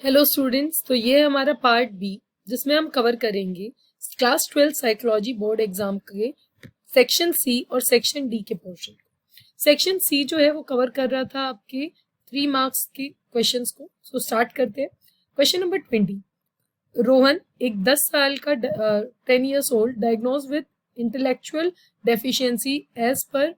Hello students, तो ये है हमारा पार्ट बी जिसमें हम कवर करेंगे क्लास 12 साइकोलॉजी बोर्ड एग्जाम के सेक्शन सी और सेक्शन डी के पोर्शन। सेक्शन सी जो है वो कवर कर रहा था आपके 3 मार्क्स के क्वेश्चंस को। सो स्टार्ट करते हैं। Question number 20। रोहन एक 10 साल का 10 years old diagnose with intellectual deficiency as per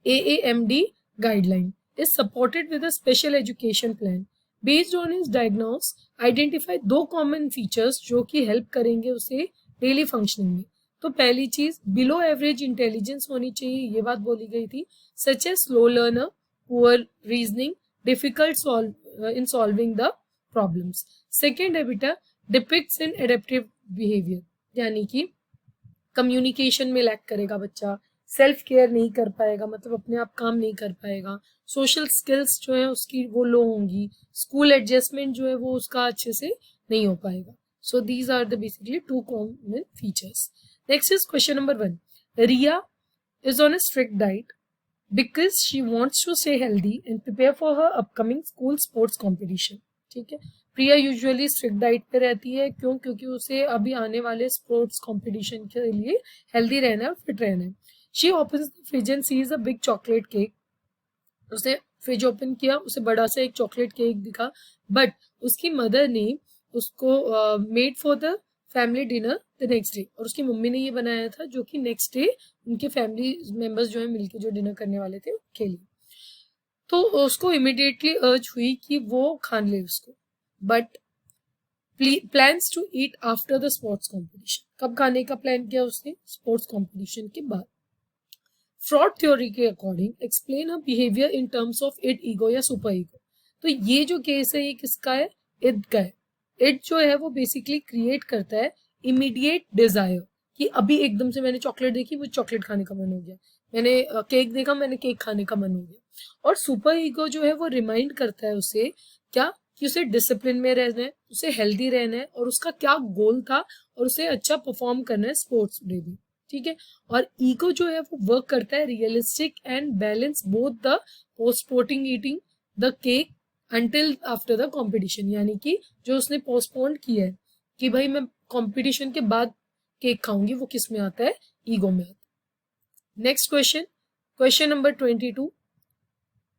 AAMD guideline is supported with a special education plan. Based on his diagnosis, identify 2 common features जो कि हेल्प करेंगे उसे डेली फंक्शनिंग में। तो पहली चीज बिलो एवरेज इंटेलिजेंस होनी चाहिए, ये बात बोली गई थी, such as slow learner, poor reasoning, difficult in solving the problems. Second है बेटा डिपिक्ट्स इन एडेप्टिव बिहेवियर, यानी कि कम्युनिकेशन में लैक करेगा बच्चा, सेल्फ केयर नहीं कर पाएगा, मतलब अपने आप काम नहीं कर पाएगा, सोशल स्किल्स जो है उसकी वो लो होंगी, स्कूल एडजस्टमेंट जो है वो उसका अच्छे से नहीं हो पाएगा। So these are the basically 2 common features. Next is question number 1। Riya is on a strict diet because she wants to stay healthy and prepare for her upcoming school sports competition। ठीक है, प्रिया यूजुअली स्ट्रिक्ट डाइट पे रहती है, क्यों? क्योंकि उसे अभी आने वाले स्पोर्ट्स कंपटीशन के लिए हेल्दी रहना है और फिट रहना है। She opens the fridge and sees a big chocolate cake। उसने फ्रिज ओपन किया, उसे बड़ा सा एक चॉकलेट केक दिखा, बट उसकी मदर ने उसको made for the family dinner the next day, और उसकी मम्मी ने ये बनाया था जो कि नेक्स्ट डे उनके फैमिली मेंबर्स जो है मिलके जो डिनर करने वाले थे उनके लिए। तो उसको इमिडिएटली अर्ज हुई कि वो खान ले उसको, but plans to eat after the sports competition. कब खाने का प्लान किया उसने? स्पोर्ट्स कॉम्पिटिशन के बाद। फ्रॉड थ्योरी के according explain a behaviour in terms of it ego या सुपर ईगो। तो ये जो केस है ये किसका है? इट का है। इट जो है वो बेसिकली क्रिएट करता है इमीडिएट डिजायर, कि अभी एकदम से मैंने चॉकलेट देखी, मुझे चॉकलेट खाने का मन हो गया, मैंने केक देखा, मैंने केक खाने का मन हो गया। और सुपर ईगो जो है वो रिमाइंड करता है उसे क्या, कि उसे डिसिप्लिन में रहना है, उसे हेल्दी रहना है, और उसका क्या गोल था, और उसे अच्छा परफॉर्म करना है स्पोर्ट्स में भी। ठीक है, और ईगो जो है वो वर्क करता है realistic and balance both the postponing eating the cake until after the competition, यानी कि जो उसने पोस्टपोन किया है कि भाई मैं कंपटीशन के बाद केक खाऊंगी, वो किस में आता है? ईगो में आता है। Next question, question number 22।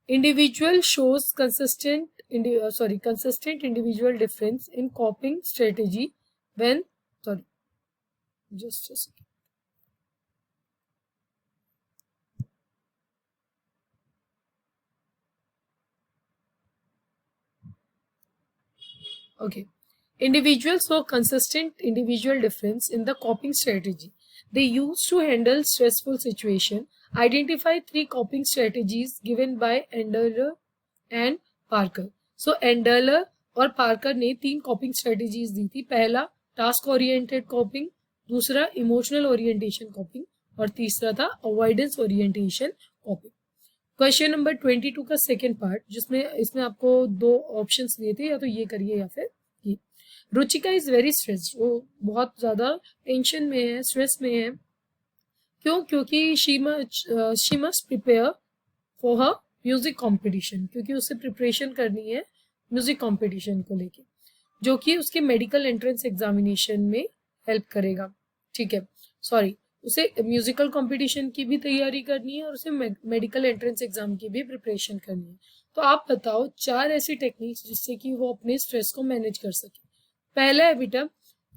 Individual shows consistent individual difference in coping strategy when, sorry, just a second. Okay. Individuals show consistent individual difference in the coping strategy they use to handle stressful situation. Identify 3 coping strategies given by Endler and Parker. So Endler और Parker ने 3 कॉपिंग strategies दी थी। पहला task oriented कॉपिंग, दूसरा emotional orientation कॉपिंग, और तीसरा था avoidance orientation कॉपिंग। Question number 22 का second part, जिसमें इसमें आपको 2 ऑप्शंस दिए थे, या तो ये करिए या फिर ये। रुचिका इज वेरी स्ट्रेस्ड, वो बहुत ज्यादा टेंशन में है, स्ट्रेस में है। क्यों? क्योंकि she must prepare for her music competition, क्योंकि उसे प्रिपरेशन करनी है म्यूजिक कॉम्पिटिशन को लेके, जो कि उसके मेडिकल एंट्रेंस एग्जामिनेशन में हेल्प करेगा। ठीक है, सॉरी, उसे म्यूजिकल कंपटीशन की भी तैयारी करनी है और उसे मेडिकल एंट्रेंस एग्जाम की भी प्रिपरेशन करनी है। तो आप बताओ 4 ऐसी टेक्निक्स जिससे कि वो अपने स्ट्रेस को मैनेज कर सके। पहला है बेटा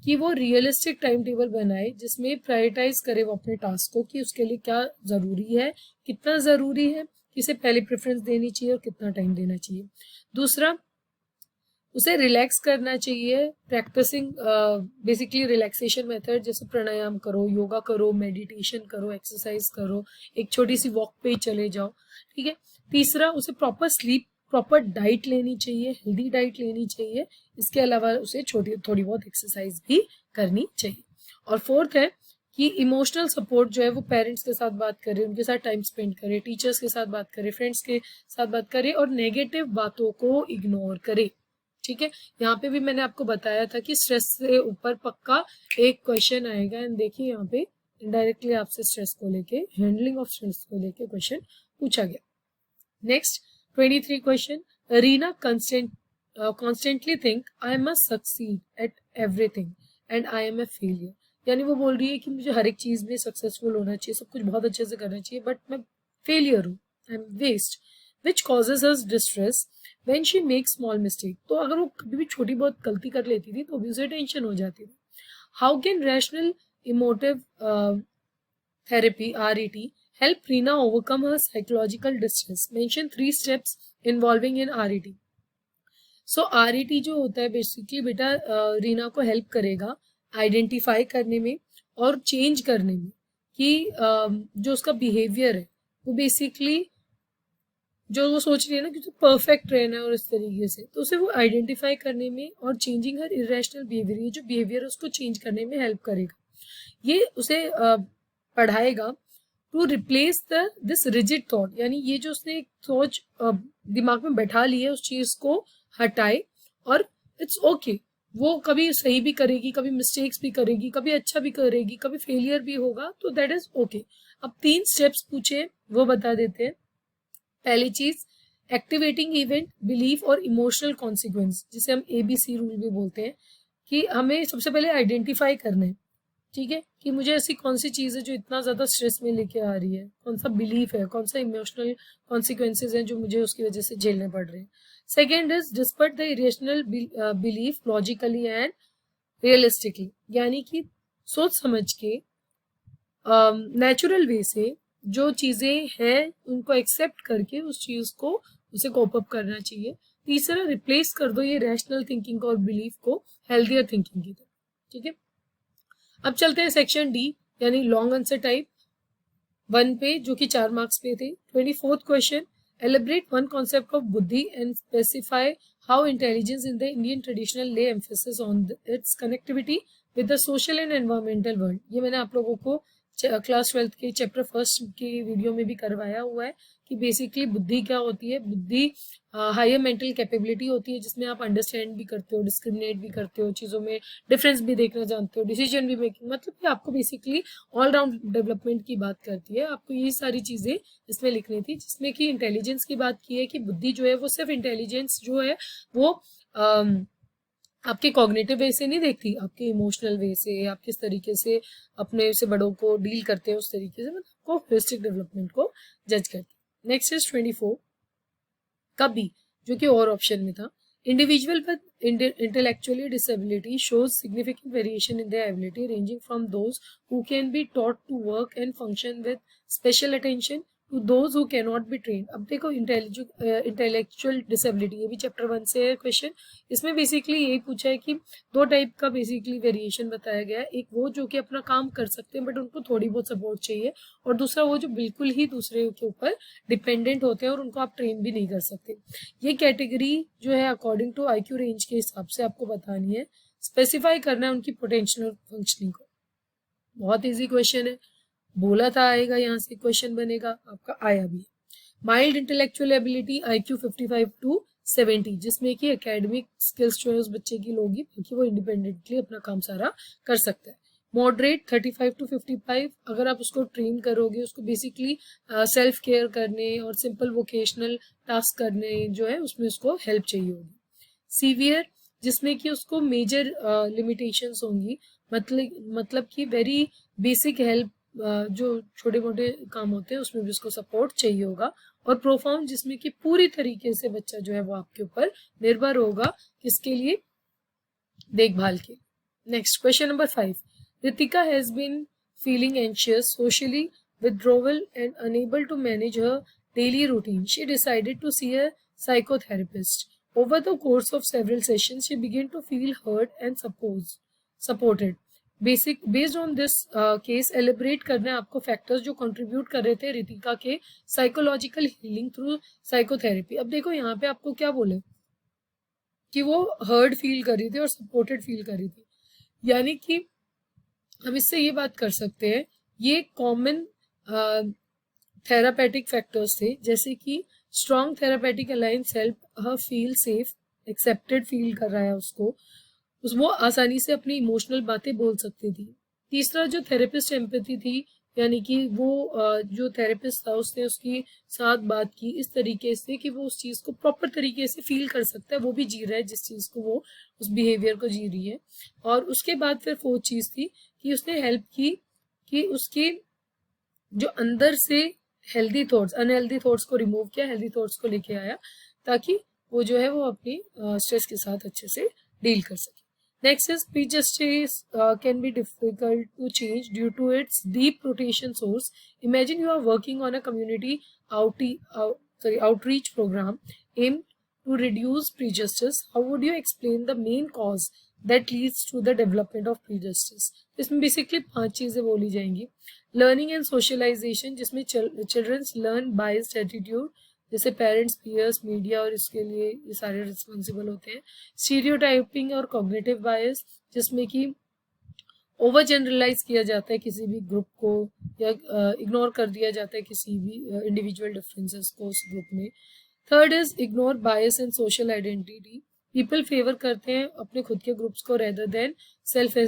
कि वो रियलिस्टिक टाइम टेबल बनाए, जिसमें प्रायोरिटाइज करे वो अपने टास्क को, कि उसके लिए क्या जरूरी है, कितना जरूरी है, किसे पहले प्रेफरेंस देनी चाहिए और कितना टाइम देना चाहिए। दूसरा, उसे रिलैक्स करना चाहिए, प्रैक्टिसिंग बेसिकली रिलैक्सेशन मेथड, जैसे प्राणायाम करो, योगा करो, मेडिटेशन करो, एक्सरसाइज करो, एक छोटी सी वॉक पे चले जाओ। ठीक है। तीसरा, उसे प्रॉपर स्लीप, प्रॉपर डाइट लेनी चाहिए, हेल्दी डाइट लेनी चाहिए। इसके अलावा उसे थोड़ी बहुत एक्सरसाइज भी करनी चाहिए। और फोर्थ है कि इमोशनल सपोर्ट जो है वो पेरेंट्स के साथ बात करे, उनके साथ टाइम स्पेंड करे, टीचर्स के साथ बात करे, फ्रेंड्स के साथ बात करे, और नेगेटिव बातों को इग्नोर करे। ठीक है, यहाँ पे भी मैंने आपको बताया था कि स्ट्रेस से ऊपर पक्का एक क्वेश्चन आएगा, एंड देखिए यहाँ पे इनडायरेक्टली आपसे स्ट्रेस को लेके, हैंडलिंग ऑफ स्ट्रेस को लेके क्वेश्चन पूछा गया। Next 23 question, Reena constantly think I must succeed at everything and I am a failure. यानी वो बोल रही है कि मुझे हर एक चीज़ में सक्सेसफुल होना चाहिए, सब कुछ बहुत अच्छे से करना चाहिए, बट मैं फेलियर हूँ, I am waste, which causes hers distress when she make small mistake. तो अगर वो कभी भी छोटी बहुत गलती कर लेती थी तो भी उसे टेंशन हो जाती थी. How can rational emotive therapy RET help Reena overcome her psychological distress? Mention 3 steps involving in RET. So RET जो होता है बेसिकली बेटा रीना को हेल्प करेगा आइडेंटिफाई करने में और चेंज करने में कि जो उसका बिहेवियर है वो बेसिकली जो वो सोच रही है ना कि तो परफेक्ट रहना है और इस तरीके से, तो उसे वो आइडेंटिफाई करने में और चेंजिंग हर इरेशनल बिहेवियर, ये जो बिहेवियर है उसको चेंज करने में हेल्प करेगा. ये उसे पढ़ाएगा to replace this rigid thought, यानी ये जो उसने एक सोच दिमाग में बैठा ली है उस चीज को हटाए. और इट्स ओके, वो कभी सही भी करेगी, कभी मिस्टेक्स भी करेगी, कभी अच्छा भी करेगी, कभी फेलियर भी होगा, तो दैट इज ओके. अब 3 स्टेप्स पूछे वो बता देते हैं. पहली चीज, एक्टिवेटिंग इवेंट, बिलीफ और इमोशनल कॉन्सिक्वेंस, जिसे हम ABC रूल भी बोलते हैं, कि हमें सबसे पहले आइडेंटिफाई करना है, ठीक है, कि मुझे ऐसी कौन सी चीज़ है जो इतना ज़्यादा स्ट्रेस में लेके आ रही है, कौन सा बिलीफ है, कौन सा इमोशनल कॉन्सिक्वेंसेज हैं जो मुझे उसकी वजह से झेलने पड़ रहे हैं. Second is dispersed the irrational belief logically and realistically, यानी कि सोच समझ के नेचुरल वे से जो चीज़ें हैं उनको एक्सेप्ट करके उस चीज़ को उसे कोप अप करना चाहिए. तीसरा, रिप्लेस कर दो ये रैशनल थिंकिंग और बिलीफ को हेल्थियर थिंकिंग की तरफ. ठीक है, अब चलते हैं सेक्शन डी यानी लॉन्ग आंसर टाइप 1 पे, जो कि 4 मार्क्स पे थे. 24th question, elaborate one concept of buddhi and specify how intelligence in the Indian traditional lay emphasis on its connectivity with the social and environmental world. ये मैंने आप लोगों को क्लास 12th के चैप्टर 1 के वीडियो में भी करवाया हुआ है कि बेसिकली बुद्धि क्या होती है. बुद्धि हायर मेंटल कैपेबिलिटी होती है जिसमें आप अंडरस्टैंड भी करते हो, डिस्क्रिमिनेट भी करते हो, चीज़ों में डिफरेंस भी देखना जानते हो, डिसीजन भी मेकिंग, मतलब कि आपको बेसिकली ऑलराउंड डेवलपमेंट की बात करती है. आपको ये सारी चीज़ें इसमें लिखनी थी, जिसमें कि इंटेलिजेंस की बात की है कि बुद्धि जो है वो सिर्फ इंटेलिजेंस जो है वो आपके कॉग्निटिव वे से नहीं देखती, आपके इमोशनल वे से, आप किस तरीके से अपने से बड़ों को डील करते हैं उस तरीके से, मतलब आपको होलिस्टिक डेवलपमेंट को जज करती है. नेक्स्ट इज 24 कभी, जो कि और ऑप्शन में था. Individual with intellectually disability shows significant variation in their ability ranging from those who can be taught to work and function with special attention to those who can not be train. अब देखो intellectual disability, ये भी chapter 1 से है question. इसमें basically यही पूछा है कि 2 टाइप का बेसिकली वेरिएशन बताया गया है. एक वो जो कि अपना काम कर सकते हैं बट उनको थोड़ी बहुत सपोर्ट चाहिए, और दूसरा वो जो बिल्कुल ही दूसरे के ऊपर डिपेंडेंट होते हैं और उनको आप ट्रेन भी नहीं कर सकते. ये कैटेगरी जो है अकॉर्डिंग टू IQ रेंज के हिसाब से आपको बतानी है, स्पेसिफाई करना है उनकी पोटेंशियल फंक्शनिंग को. बहुत ईजी क्वेश्चन है, बोला था आएगा, यहाँ से क्वेश्चन बनेगा, आपका आया भी. Mild intellectual ability IQ 55 to 70, जिसमें कि एकेडमिक स्किल्स जो है उस बच्चे की लोगी क्योंकि वो इंडिपेंडेंटली अपना काम सारा कर सकता है. मॉडरेट 35 to 55, अगर आप उसको ट्रेन करोगे, उसको बेसिकली सेल्फ केयर करने और सिंपल वोकेशनल टास्क करने जो है उसमें उसको हेल्प चाहिए होगी. सीवियर, जिसमें कि उसको मेजर लिमिटेशंस होंगी, मतलब कि वेरी बेसिक हेल्प, जो छोटे मोटे काम होते हैं उसमें भी उसको सपोर्ट चाहिए होगा. और प्रोफाउंड, जिसमें कि पूरी तरीके से बच्चा जो है वो आपके ऊपर निर्भर होगा, किसके लिए, देखभाल के. Next question number 5, Ritika has been feeling anxious, socially withdrawal and unable to manage her daily routine. She decided to see a psychotherapist. Over the course of several sessions, she began to feel heard and supported. Based on this case, elaborate करना है आपको factors जो contribute कर रहे थे रितिका के psychological healing through psychotherapy. अब देखो यहाँ पे आपको क्या बोले कि वो हर्ड फील कर रही थी और सपोर्टेड फील कर रही थी, यानी कि हम इससे ये बात कर सकते हैं ये कॉमन थेरापेटिक फैक्टर्स थे, जैसे कि strong therapeutic alliance help her feel safe, accepted feel कर रहा है उसको, वो आसानी से अपनी इमोशनल बातें बोल सकती थी. तीसरा जो थेरेपिस्ट एम्पैथी थी, यानी कि वो जो थेरेपिस्ट था उसने उसकी साथ बात की इस तरीके से कि वो उस चीज़ को प्रॉपर तरीके से फील कर सकता है, वो भी जी रहा है जिस चीज़ को वो उस बिहेवियर को जी रही है। और उसके बाद फिर फोर्थ चीज़ थी कि उसने हेल्प की कि उसकी जो अंदर से हेल्दी थॉट्स अनहेल्दी थॉट्स को रिमूव किया, हेल्दी थॉट्स को लेके आया, ताकि वो जो है वो अपनी स्ट्रेस के साथ अच्छे से डील कर सके। Next is prejudice can be difficult to change due to its deep rotation source. Imagine you are working on a community outreach program aimed to reduce prejudice. How would you explain the main cause that leads to the development of prejudice? इसमें basically 5 चीजें बोली जाएंगी। Learning and socialisation, जिसमें children's learn biased attitude, जैसे parents, peers, media और इसके लिए ये सारे रिस्पॉन्सिबल होते हैं। स्टीरियोटाइपिंग और कॉग्निटिव बायस, जिसमें कि ओवर जनरलाइज किया जाता है किसी भी ग्रुप को या इग्नोर कर दिया जाता है किसी भी इंडिविजुअल डिफरेंसेस को उस ग्रुप में। Third is ignore bias and social identity, people favour करते हैं अपने खुद के ग्रुप्स को रेदर देन सेल्फ,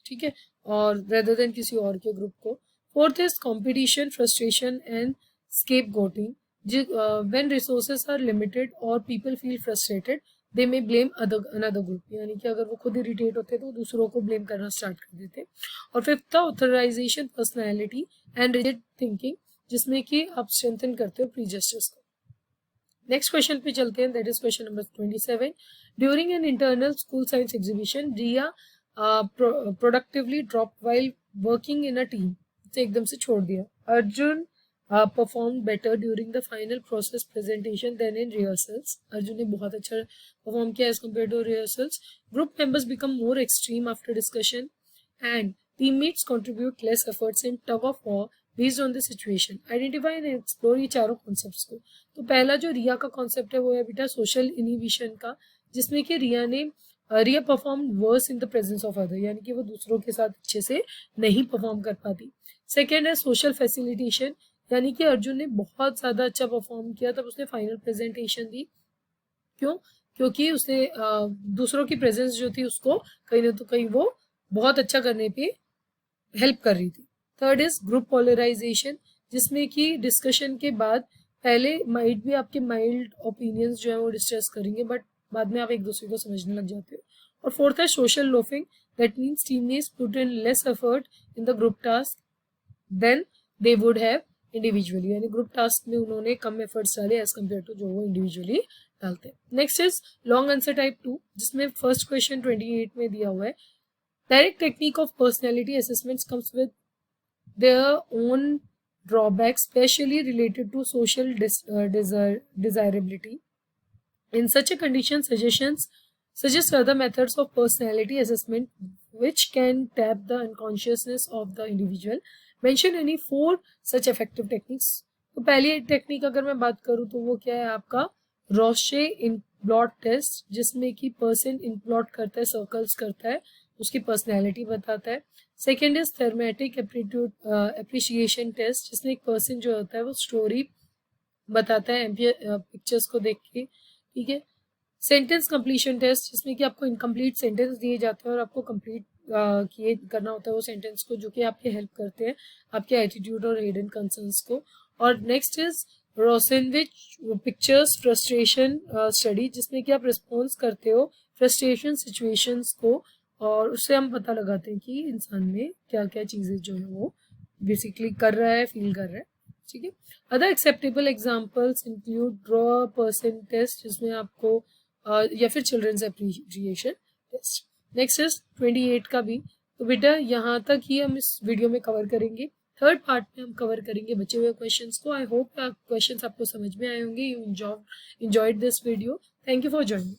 ठीक है, और रेदर देन किसी और के ग्रुप को। Fourth is competition, frustration and scapegoating, when resources are limited or people feel frustrated they may blame another group, यानी कि अगर वो खुद इरिटेट होते तो दूसरों को ब्लेम करना स्टार्ट कर देते। और फिफ्थ था authorization personality and rigid thinking, जिसमें कि आप स्ट्रेंथन करते हो प्रीजस्टिस को। नेक्स्ट क्वेश्चन पे चलते हैं, that is question number 27। During an internal school science exhibition Riya productively drop while working in a team, एकदम से छोड़ दिया। Arjun performed better during the final process presentation than in rehearsals. Arjun ने बहुत अच्छा परफॉर्म किया as compared to rehearsals. Group members become more extreme after discussion and teammates contribute less efforts in tug of war based on the situation. Identify and explore ये चारों concepts को। तो पहला जो रिया का कॉन्सेप्ट है वो है बेटा सोशल इनिबिशन का, जिसमें कि रिया perform worse in the presence of other, यानी कि वो दूसरों के साथ अच्छे से नहीं परफॉर्म कर पाती। सेकेंड है सोशल फैसिलिटेशन, यानी कि अर्जुन ने बहुत ज़्यादा अच्छा परफॉर्म किया तब उसने फाइनल प्रेजेंटेशन दी। क्यों? क्योंकि उसने दूसरों की प्रेजेंस जो थी उसको कहीं ना तो कहीं वो बहुत अच्छा करने पे हेल्प कर रही थी। थर्ड इज ग्रुप पोलराइजेशन, जिसमें कि डिस्कशन के बाद पहले माइट भी आपके माइल्ड ओपिनियंस जो है वो डिस्कस करेंगे, बट बाद में आप एक दूसरे को समझने लग जाते हो। और फोर्थ है social loafing, that means teammates put in less effort in the group task then they would have individually, यानी ग्रुप टास्क में उन्होंने कम एफर्ट्स डाले एज कम्पेयर टू जो वो इंडिविजुअली डालते हैं। Next is long answer type 2, जिसमें फर्स्ट क्वेश्चन 28 में दिया हुआ है। Direct technique of personality assessments comes with their own drawbacks specially related to social desirability. In such a condition, suggest other methods of personality assessment which can tap the unconsciousness of the individual. Mention any 4 such effective techniques. तो पहली technique अगर मैं बात करूँ तो वो क्या है आपका रोशे इनप्लॉट टेस्ट, जिसमें कि पर्सन इनप्लॉट करता है, सर्कल्स करता है, उसकी पर्सनैलिटी बताता है। Second is thematic aptitude appreciation test, जिसमें एक पर्सन जो होता है वो स्टोरी बताता है पिक्चर्स को देख के, ठीक है। सेंटेंस कंप्लीशन टेस्ट, जिसमें कि आपको इनकम्प्लीट सेंटेंस दिए जाते हैं और आपको कंप्लीट किए करना होता है वो सेंटेंस को, जो कि आपके हेल्प करते हैं आपके एटीट्यूड और हिडन कंसर्न्स को। और next is Rosenzweig pictures frustration study, जिसमें कि आप रिस्पॉन्स करते हो फ्रस्ट्रेशन सिचुएशंस को और उससे हम पता लगाते हैं कि इंसान में क्या क्या चीज़ें जो है वो बेसिकली कर रहा है, फील कर रहा है, ठीक है। Other acceptable examples include draw person test, जिसमें आपको या फिर children's appreciation test. Next is 28 का भी। तो बेटा यहाँ तक ही हम इस वीडियो में कवर करेंगे। थर्ड पार्ट में हम कवर करेंगे बचे हुए क्वेश्चंस को। आई होप क्वेश्चंस आपको समझ में आए होंगे। You enjoyed this video. Thank you for joining.